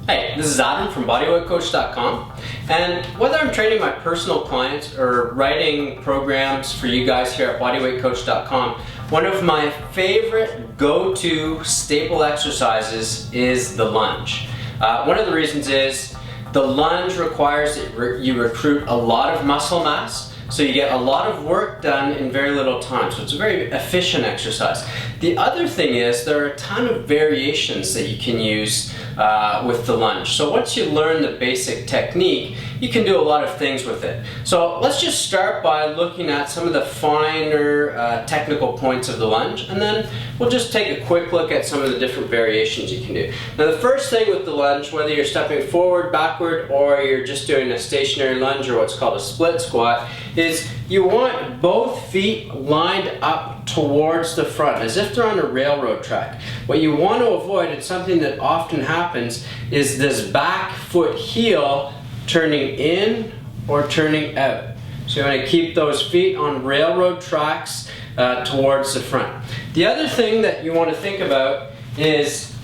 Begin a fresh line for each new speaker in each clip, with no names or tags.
Hey, this is Adam from Bodyweightcoach.com, and whether I'm training my personal clients or writing programs for you guys here at Bodyweightcoach.com, one of my favorite go-to staple exercises is the lunge. One of the reasons is the lunge requires that you recruit a lot of muscle mass, so you get a lot of work done in very little time. So it's a very efficient exercise. The other thing is there are a ton of variations that you can use with the lunge. So once you learn the basic technique, you can do a lot of things with it. So let's just start by looking at some of the finer technical points of the lunge, and then we'll just take a quick look at some of the different variations you can do. Now the first thing with the lunge, whether you're stepping forward, backward, or you're just doing a stationary lunge or what's called a split squat, is you want both feet lined up towards the front as if they're on a railroad track. What you want to avoid, and something that often happens, is this back foot heel turning in or turning out. So you want to keep those feet on railroad tracks towards the front. The other thing that you want to think about is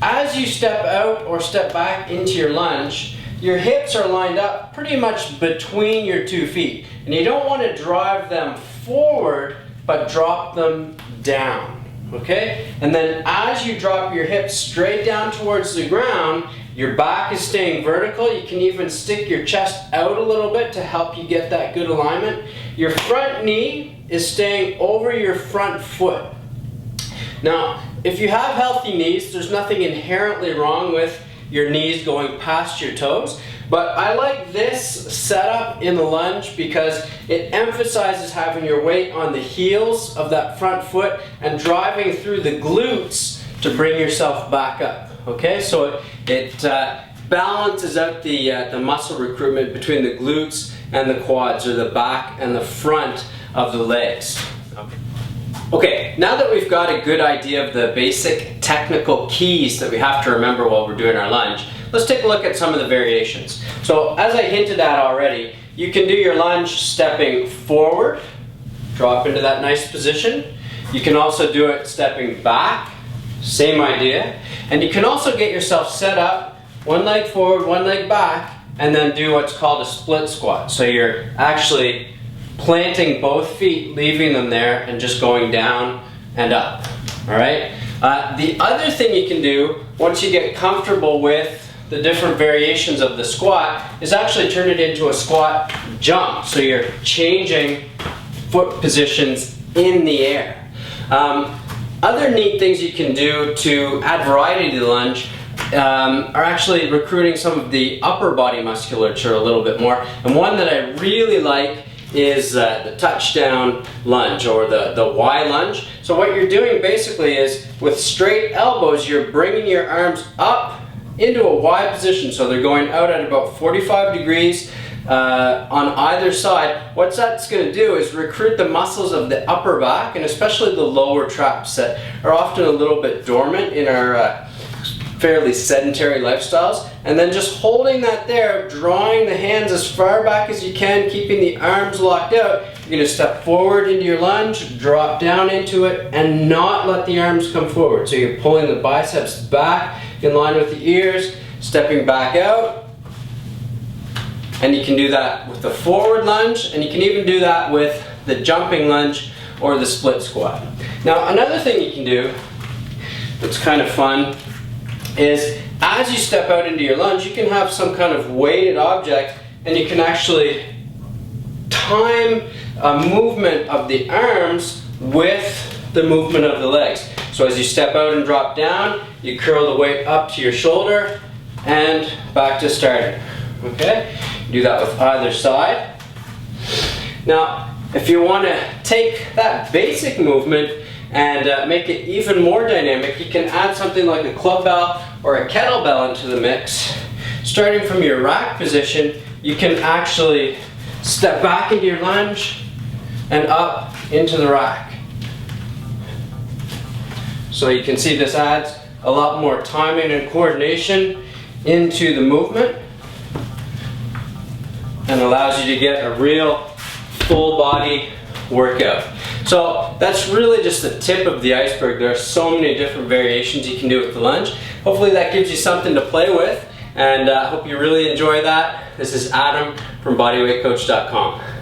as you step out or step back into your lunge, your hips are lined up pretty much between your 2 feet. And you don't want to drive them forward, but drop them down, okay? And then as you drop your hips straight down towards the ground, your back is staying vertical. You can even stick your chest out a little bit to help you get that good alignment. Your front knee is staying over your front foot. Now, if you have healthy knees, there's nothing inherently wrong with your knees going past your toes, but I like this setup in the lunge because it emphasizes having your weight on the heels of that front foot and driving through the glutes to bring yourself back up. Okay, so it balances out the muscle recruitment between the glutes and the quads, or the back and the front of the legs. Okay, now that we've got a good idea of the basic technical keys that we have to remember while we're doing our lunge, let's take a look at some of the variations. So as I hinted at already, you can do your lunge stepping forward, drop into that nice position. You can also do it stepping back, same idea. And you can also get yourself set up, one leg forward, one leg back, and then do what's called a split squat. So you're actually planting both feet, leaving them there, and just going down and up, all right? The other thing you can do, once you get comfortable with the different variations of the squat, is actually turn it into a squat jump. So you're changing foot positions in the air. Other neat things you can do to add variety to the lunge are actually recruiting some of the upper body musculature a little bit more. And one that I really like is the touchdown lunge, or the Y lunge. So what you're doing basically is, with straight elbows, you're bringing your arms up into a Y position. So they're going out at about 45 degrees on either side. What that's going to do is recruit the muscles of the upper back, and especially the lower traps that are often a little bit dormant in our fairly sedentary lifestyles. And then just holding that there, drawing the hands as far back as you can, keeping the arms locked out. You're going to step forward into your lunge, drop down into it, and not let the arms come forward. So you're pulling the biceps back in line with the ears, stepping back out. And you can do that with the forward lunge, and you can even do that with the jumping lunge or the split squat. Now another thing you can do that's kind of fun is, as you step out into your lunge, you can have some kind of weighted object, and you can actually time a movement of the arms with the movement of the legs. So as you step out and drop down, you curl the weight up to your shoulder and back to starting. Okay? Do that with either side. Now, if you want to take that basic movement and make it even more dynamic, you can add something like a club bell or a kettlebell into the mix. Starting from your rack position, you can actually step back into your lunge and up into the rack. So you can see this adds a lot more timing and coordination into the movement and allows you to get a real full body workout. So that's really just the tip of the iceberg. There are so many different variations you can do with the lunge. Hopefully that gives you something to play with, and I hope you really enjoy that. This is Adam from bodyweightcoach.com.